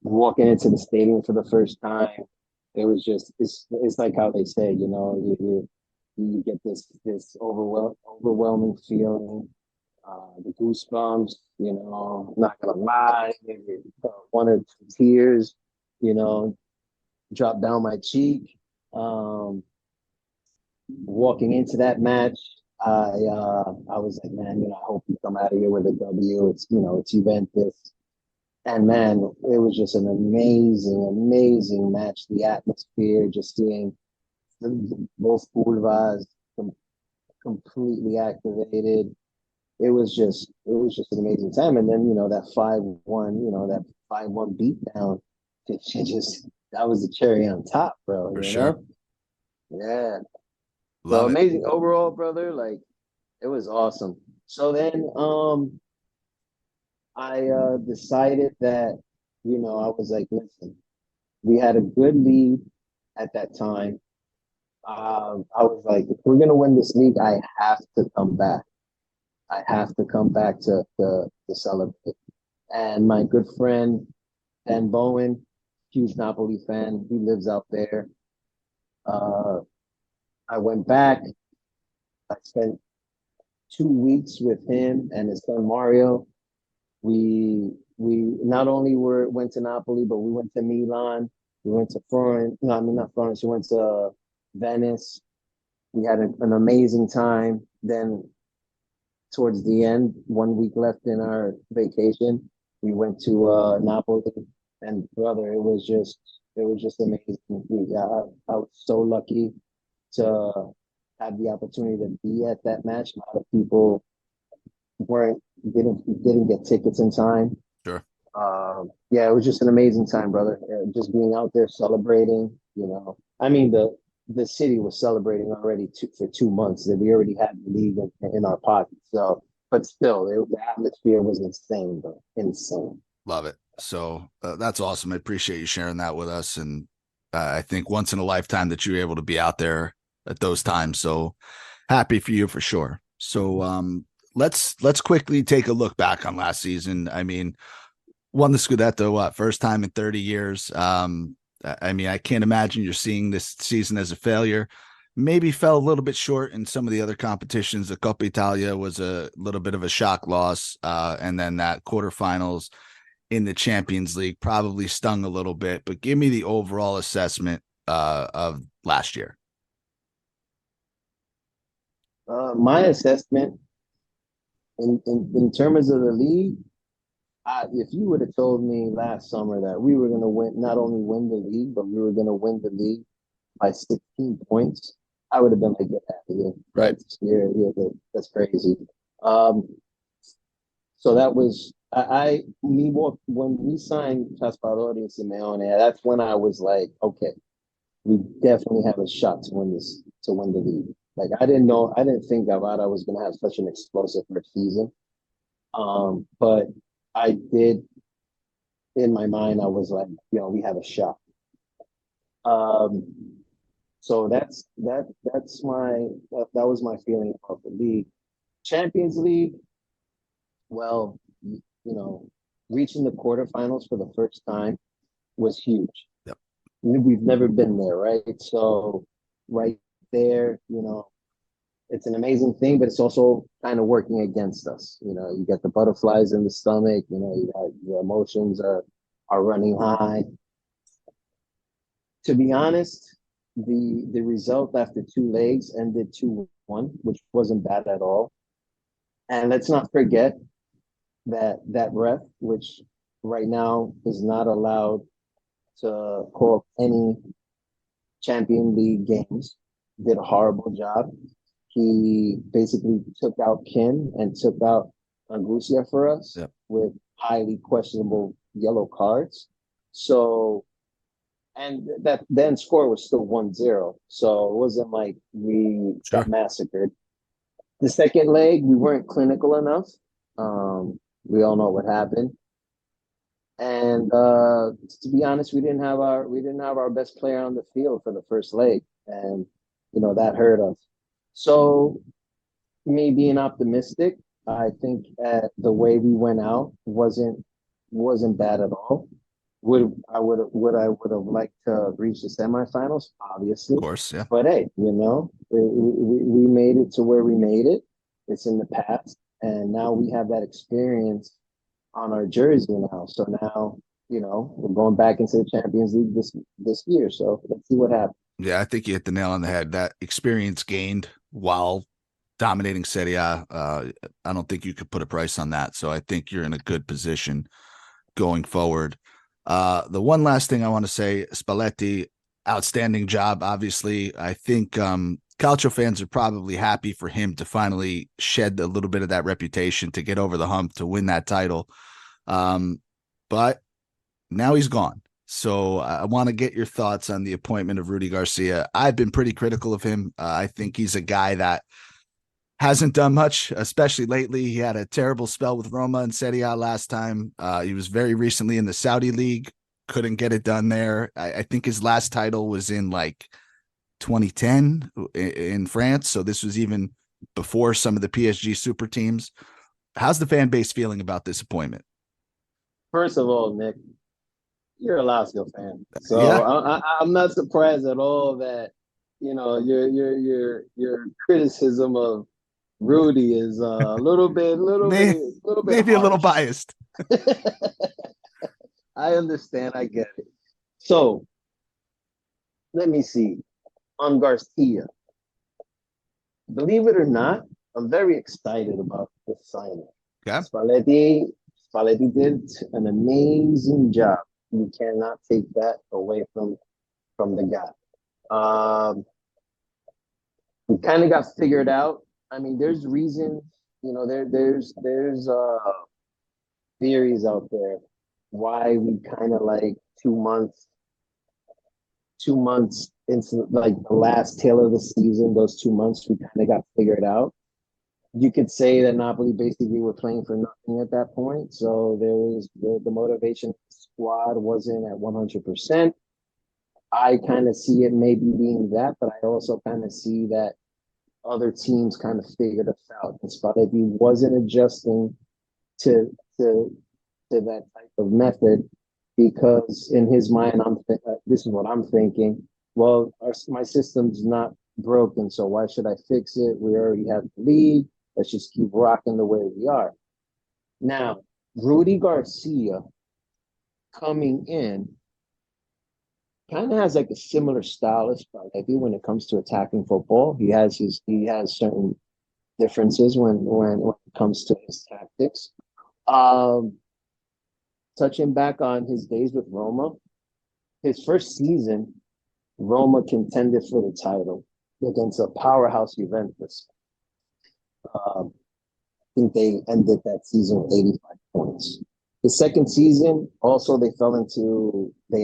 D: Walking into the stadium for the first time, it was just it's like how they say, you get this overwhelming feeling, the goosebumps. Not gonna lie, maybe one or two tears, you know, drop down my cheek. Walking into that match, I was like, man, I hope we come out of here with a W. It's Juventus. And man, it was just an amazing, amazing match. The atmosphere, just seeing both curvas completely activated. It was just an amazing time. And then that 5-1, that 5-1 beatdown, that was the cherry on top, bro.
C: For sure.
D: Yeah. So
C: Love it.
D: amazing overall, brother. Like it was awesome. So then, I decided that, I was like, listen, we had a good lead at that time. I was like, if we're gonna win this league, I have to come back. I have to come back to celebrate. And my good friend Dan Bowen, huge Napoli fan, he lives out there. Uh, I went back. I spent 2 weeks with him and his son Mario. We not only went to Napoli, but we went to Milan. We went to Florence. No, I mean not Florence. We went to Venice. We had an amazing time. Then towards the end, 1 week left in our vacation, we went to Napoli. And brother, it was just amazing. I was so lucky to have the opportunity to be at that match. A lot of people didn't get tickets in time.
C: Sure.
D: Yeah, it was just an amazing time, brother. Just being out there celebrating. I mean the city was celebrating already for 2 months. That we already had the league in our pocket. So, but still, the atmosphere was insane, bro. Insane.
C: Love it. So that's awesome. I appreciate you sharing that with us. And I think once in a lifetime that you were able to be out there at those times. So happy for you for sure. So let's quickly take a look back on last season. I mean, won the Scudetto, first time in 30 years. I mean, I can't imagine you're seeing this season as a failure. Maybe fell a little bit short in some of the other competitions. The Coppa Italia was a little bit of a shock loss. And then that quarterfinals in the Champions League probably stung a little bit, but give me the overall assessment of last year.
D: My assessment in terms of the league, if you would have told me last summer that we were going to not only win the league, but we were going to win the league by 16 points, I would have been like, get out of here.
C: Right.
D: That's crazy. So that was when we signed Gasparotto and Simeone, that's when I was like, okay, we definitely have a shot to win the league. Like I didn't think Gavada was gonna have such an explosive first season. But I did in my mind, I was like, we have a shot. So that was my feeling of the league. Champions League, well, reaching the quarterfinals for the first time was huge.
C: Yep.
D: We've never been there, right? So right there, it's an amazing thing, but it's also kind of working against us. You get the butterflies in the stomach, your emotions are running high. To be honest, the result after 2 legs ended 2-1, which wasn't bad at all. And let's not forget that ref, which right now is not allowed to call any Champion League games, did a horrible job. He basically took out Kim and took out Angucia for us. Yep. With highly questionable yellow cards. So, and that then score was still 1-0. So it wasn't like we
C: Sure.
D: got massacred. The second leg, we weren't clinical enough. We all know what happened. And to be honest, we didn't have our best player on the field for the first leg, and that hurt us. So me being optimistic, I think the way we went out wasn't bad at all. Would I would have liked to reach the semifinals, obviously.
C: Of course, yeah.
D: But hey, we made it to where we made it. It's in the past, and now we have that experience on our jersey now. So now, we're going back into the Champions League this year. So let's see what happens.
C: Yeah, I think you hit the nail on the head. That experience gained while dominating Serie A, I don't think you could put a price on that. So I think you're in a good position going forward. The one last thing I want to say, Spalletti, outstanding job. Obviously, I think Calcio fans are probably happy for him to finally shed a little bit of that reputation, to get over the hump, to win that title. But now he's gone. So I want to get your thoughts on the appointment of Rudy Garcia. I've been pretty critical of him. I think he's a guy that hasn't done much, especially lately. He had a terrible spell with Roma and Serie A last time. He was very recently in the Saudi League. Couldn't get it done there. I think his last title was in like 2010 in France. So this was even before some of the PSG super teams. How's the fan base feeling about this appointment?
D: First of all, Nick, you're a Lazio fan, so
C: Yeah.
D: I'm not surprised at all that your criticism of Rudy is a little bit
C: Maybe a little
D: harsh.
C: biased.
D: I understand. I get it. So let me see. On Garcia, believe it or not, I'm very excited about this signing.
C: Okay.
D: Spalletti did an amazing job. You cannot take that away from the guy. We kind of got figured out. I mean, there's reasons, there's theories out there why we kind of like 2 months into like the last tail of the season, those 2 months, we kind of got figured out. You could say that Napoli basically were playing for nothing at that point. So there was the motivation squad wasn't at 100%. I kind of see it maybe being that, but I also kind of see that other teams kind of figured us out. And Spalletti wasn't adjusting to that type of method, because in his mind, this is what I'm thinking. Well, my system's not broken, so why should I fix it? We already have the lead. Let's just keep rocking the way we are. Now, Rudy Garcia coming in kind of has like a similar style as Spalletti when it comes to attacking football. He has certain differences when it comes to his tactics. Touching back on his days with Roma, his first season, Roma contended for the title against a powerhouse Juventus. I think they ended that season with 85 points. The second season, also they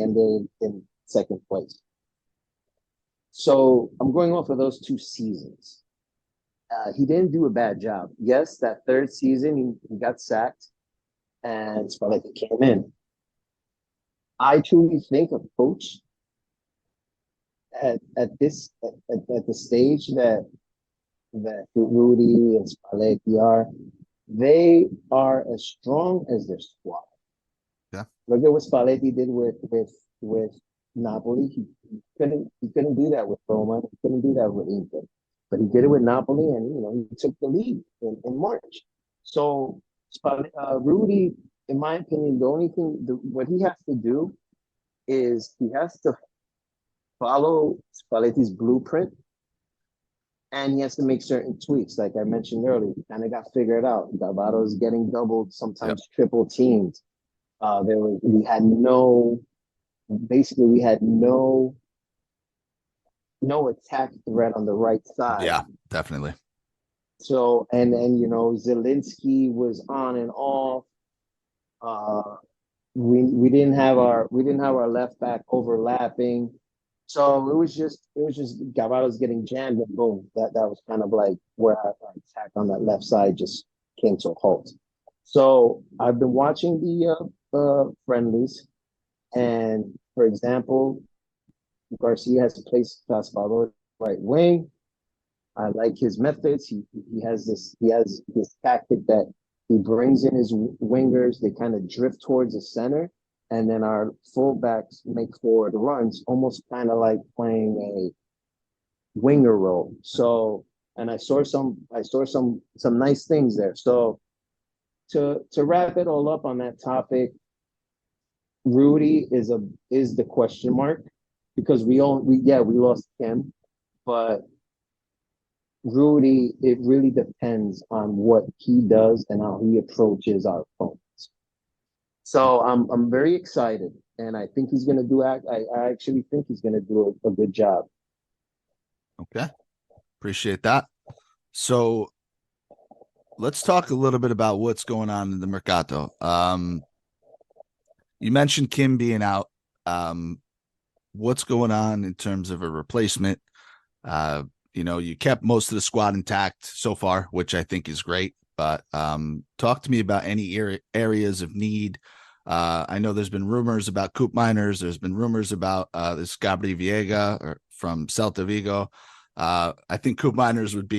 D: ended in second place. So I'm going off of those 2 seasons. He didn't do a bad job. Yes, that third season he got sacked, and Spalletti came in. I truly think a coach at the stage that Rudy and Spalletti are, they are as strong as their squad.
C: Yeah.
D: Look at what Spalletti did with Napoli. He couldn't do that with Roma. He couldn't do that with Inter. But he did it with Napoli, and he took the lead in March. So Rudy, in my opinion, the only thing what he has to do is he has to follow Spalletti's blueprint, and he has to make certain tweaks. Like I mentioned earlier, he kind of got figured out. Galvardo's getting doubled, sometimes triple teamed. We had no attack threat on the right side.
C: Yeah, definitely.
D: So and Zelensky was on and off. we didn't have our left back overlapping. So it was just Gavaro's getting jammed and boom. That was kind of like where our attack on that left side just came to a halt. So I've been watching the friendlies, and for example, Garcia has placed Pascual right wing. I like his methods. He has this tactic that he brings in his wingers. They kind of drift towards the center, and then our fullbacks make forward runs, almost kind of like playing a winger role. So, and I saw some nice things there. So to wrap it all up on that topic, Rudy is the question mark because we lost Kim, but Rudy, it really depends on what he does and how he approaches our opponents. So I'm very excited, and I think he's going to do. I actually think he's going to do a good job.
C: Okay. Appreciate that. So let's talk a little bit about what's going on in the Mercato. You mentioned Kim being out. What's going on in terms of a replacement? You kept most of the squad intact so far, which I think is great. But talk to me about any areas of need. I know there's been rumors about Coop Miners. There's been rumors about this Gabri Viega from Celta Vigo. I think Coop Miners would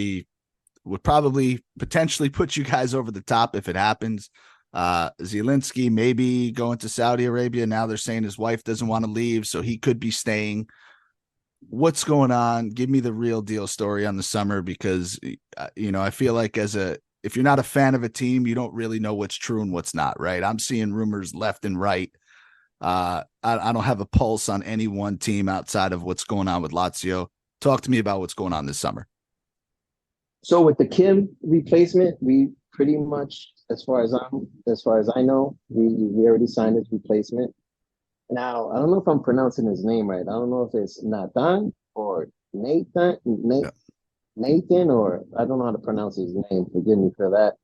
C: probably potentially put you guys over the top if it happens. Zielinski maybe going to Saudi Arabia. Now they're saying his wife doesn't want to leave, so he could be staying. What's going on? Give me the real deal story on the summer, because I feel like if you're not a fan of a team, you don't really know what's true and what's not, right? I'm seeing rumors left and right. I don't have a pulse on any one team outside of what's going on with Lazio. Talk to me about what's going on this summer.
D: So with the Kim replacement, we pretty much, as far as I know, we already signed his replacement. Now, I don't know if I'm pronouncing his name right. I don't know if it's Nathan or Nathan, or I don't know how to pronounce his name. Forgive me for that.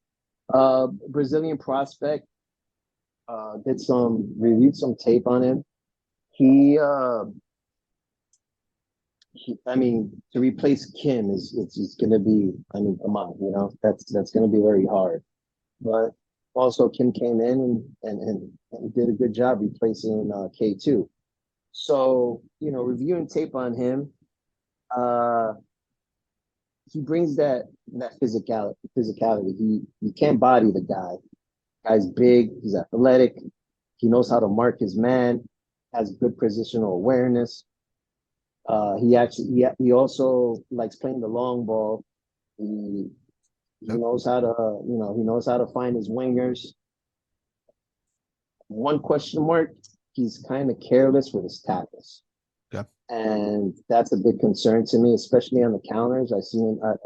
D: Brazilian prospect. Reviewed some tape on him. To replace Kim it's going to be. Come on, that's going to be very hard. But also, Kim came in and did a good job replacing K2. So, reviewing tape on him, he brings that physicality. He can't body the guy. Guy's big. He's athletic. He knows how to mark his man. Has good positional awareness. He also likes playing the long ball. He knows how to find his wingers. One question mark, he's kind of careless with his tackles.
C: Okay.
D: And that's a big concern to me, especially on the counters. I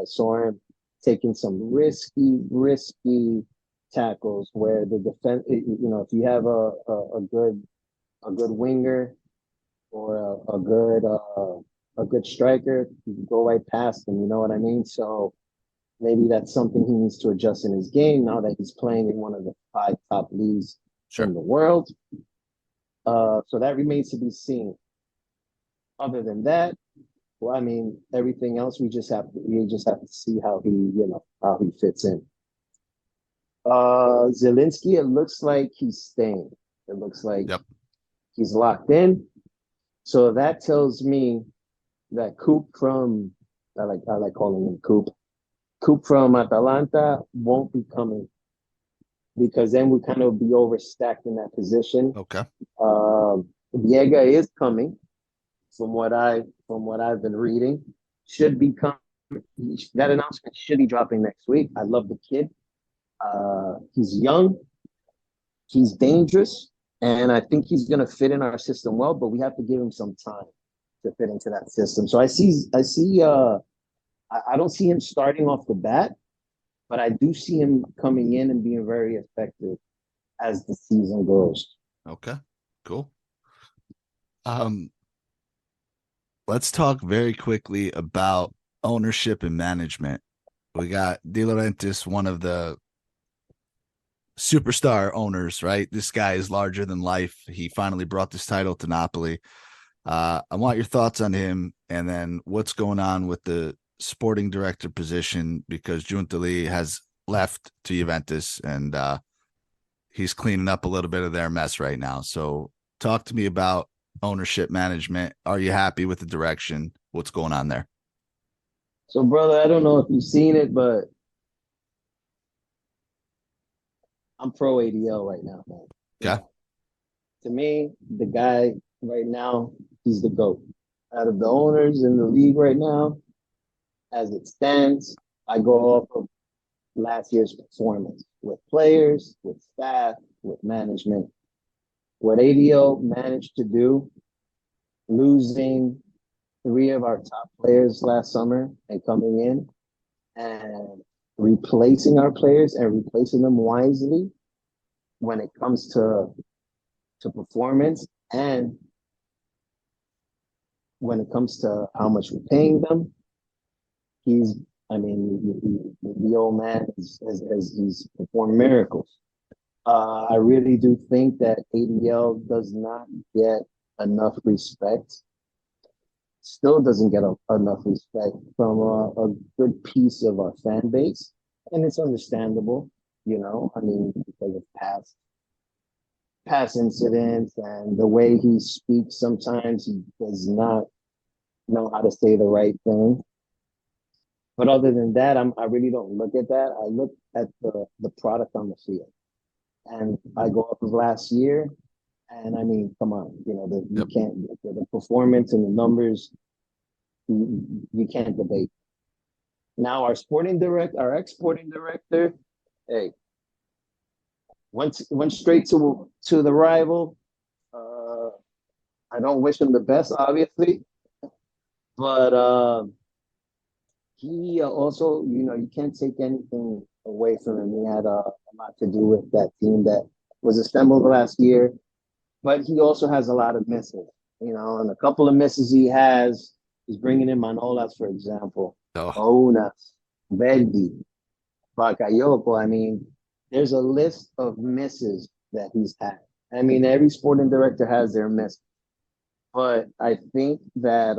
D: saw him taking some risky tackles where the defense, if you have a good winger or a good striker, you can go right past them, you know what I mean? So maybe that's something he needs to adjust in his game now that he's playing in one of the 5 top leagues in the world. So that remains to be seen. Other than that, everything else we just have to see how he fits in. Zielinski, it looks like he's staying. It looks like he's locked in. So that tells me that Coop from I like calling him Coop. Coop from Atalanta won't be coming because then we kind of be overstacked in that position.
C: Okay.
D: Viega is coming, from what I've been reading. Should be coming. That announcement should be dropping next week. I love the kid. He's young. He's dangerous, and I think he's going to fit in our system well. But we have to give him some time to fit into that system. So I don't see him starting off the bat, but I do see him coming in and being very effective as the season goes.
C: Okay, cool. Let's talk very quickly about ownership and management. We got De Laurentiis, one of the superstar owners, right? This guy is larger than life. He finally brought this title to Napoli. I want your thoughts on him, and then what's going on with the sporting director position, because Giuntoli has left to Juventus, and he's cleaning up a little bit of their mess right now. So talk to me about ownership management. Are you happy with the direction? What's going on there?
D: So, brother, I don't know if you've seen it, but I'm pro ADL right now, man.
C: Okay.
D: To me, the guy right now, he's the GOAT. Out of the owners in the league right now, as it stands, I go off of last year's performance with players, with staff, with management. What ADL managed to do, losing 3 of our top players last summer and coming in and replacing our players and replacing them wisely when it comes to performance and when it comes to how much we're paying them. The old man he's performed miracles. I really do think that ADL does not get enough respect. Still doesn't get enough respect from a good piece of our fan base, and it's understandable, because of past incidents and the way he speaks. Sometimes he does not know how to say the right thing. But other than that, I really don't look at that. I look at the product on the field, and I go off of last year. And come on, you can't, the performance and the numbers, you can't debate. Now our ex-sporting director, hey, went straight to the rival. I don't wish him the best, obviously, but he also, you can't take anything away from him. He had a lot to do with that team that was assembled last year, but he also has a lot of misses, and a couple of misses he has is bringing in Manolas, for example, Ounas, Verdi, Bakayoko. There's a list of misses that he's had. Every sporting director has their miss, but I think that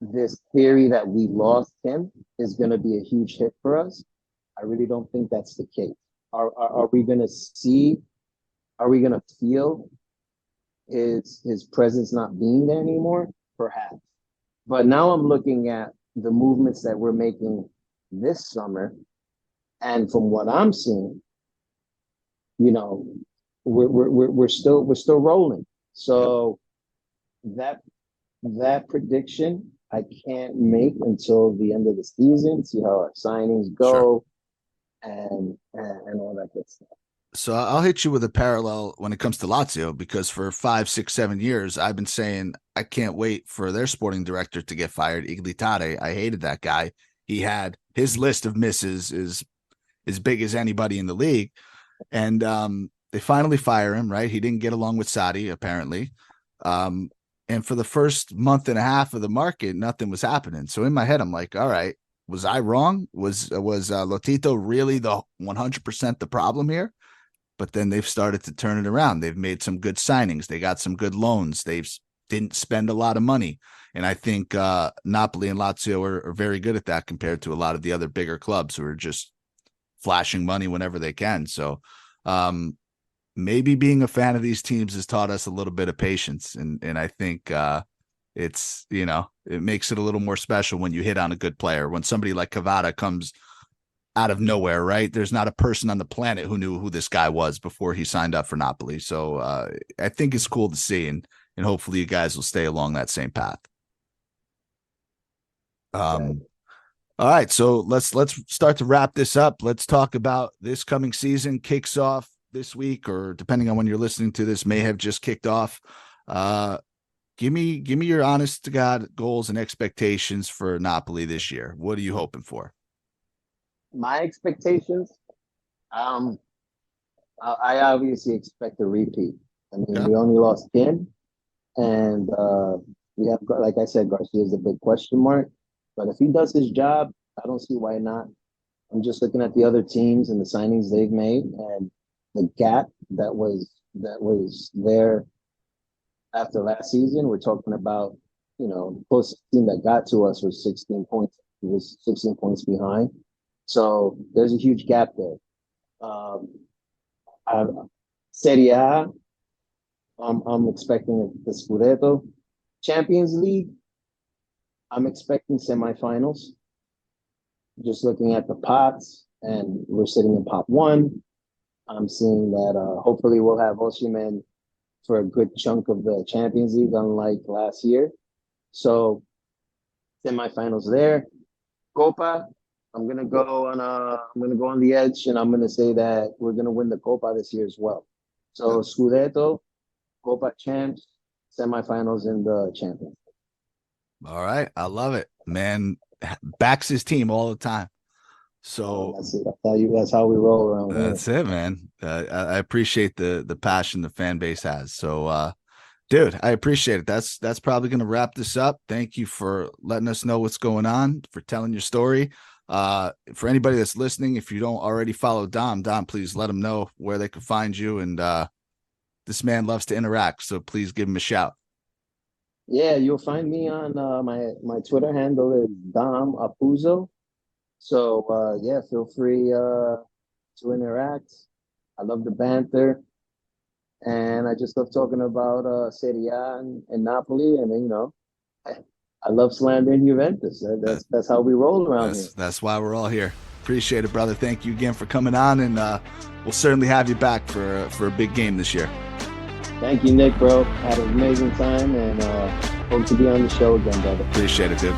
D: this theory that we lost him is going to be a huge hit for us. I really don't think that's the case. Are we going to see? Are we going to feel his presence not being there anymore? Perhaps. But now I'm looking at the movements that we're making this summer, and from what I'm seeing, we're still rolling. So that prediction I can't make until the end of the season, see how our signings go, and all that good stuff.
C: So I'll hit you with a parallel when it comes to Lazio, because for 5, 6, 7 years, I've been saying I can't wait for their sporting director to get fired. Iglitare. I hated that guy. He had his list of misses is as big as anybody in the league. And they finally fire him, right? He didn't get along with Sadi, apparently. And for the first month and a half of the market, nothing was happening. So in my head, I'm like, all right, was I wrong? Was Lotito really the 100% the problem here? But then they've started to turn it around. They've made some good signings. They got some good loans. Didn't spend a lot of money. And I think Napoli and Lazio are very good at that compared to a lot of the other bigger clubs who are just flashing money whenever they can. So maybe being a fan of these teams has taught us a little bit of patience. And I think it's, it makes it a little more special when you hit on a good player. When somebody like Cavada comes out of nowhere, right? There's not a person on the planet who knew who this guy was before he signed up for Napoli. So I think it's cool to see, and hopefully you guys will stay along that same path. All right, so let's start to wrap this up. Let's talk about this coming season. Kicks off this week, or depending on when you're listening to this, may have just kicked off. Give me your honest to God goals and expectations for Napoli this year. What are you hoping for?
D: My expectations, I obviously expect a repeat. We only lost 10, and we have, like I said, Garcia is a big question mark. But if he does his job, I don't see why not. I'm just looking at the other teams and the signings they've made, and the gap that was there after last season. We're talking about, the closest team that got to us was 16 points. It was 16 points behind. So there's a huge gap there. Serie A, I'm expecting the Scudetto. Champions League, I'm expecting semifinals. Just looking at the pots, and we're sitting in pot one. I'm seeing that hopefully we'll have Osimhen for a good chunk of the Champions League, unlike last year. So semifinals there. Copa, I'm gonna go on the edge, and I'm gonna say that we're gonna win the Copa this year as well. So Scudetto, Copa Champs, semifinals in the Champions.
C: All right. I love it. Man backs his team all the time. So
D: that's it. That's how we roll around here.
C: That's it, man. I appreciate the passion the fan base has. So, dude, I appreciate it. That's probably going to wrap this up. Thank you for letting us know what's going on, for telling your story. For anybody that's listening, if you don't already follow Dom, please let him know where they can find you. And this man loves to interact, so please give him a shout.
D: Yeah, you'll find me on my Twitter handle is Dom Apuzzo. So yeah, feel free to interact. I love the banter, and I just love talking about Serie A and Napoli, and I love slandering Juventus. That's how we roll around here.
C: That's why we're all here. Appreciate it, brother. Thank you again for coming on, and we'll certainly have you back for a big game this year.
D: Thank you, Nick, bro. Had an amazing time, and hope to be on the show again, brother.
C: Appreciate it, dude.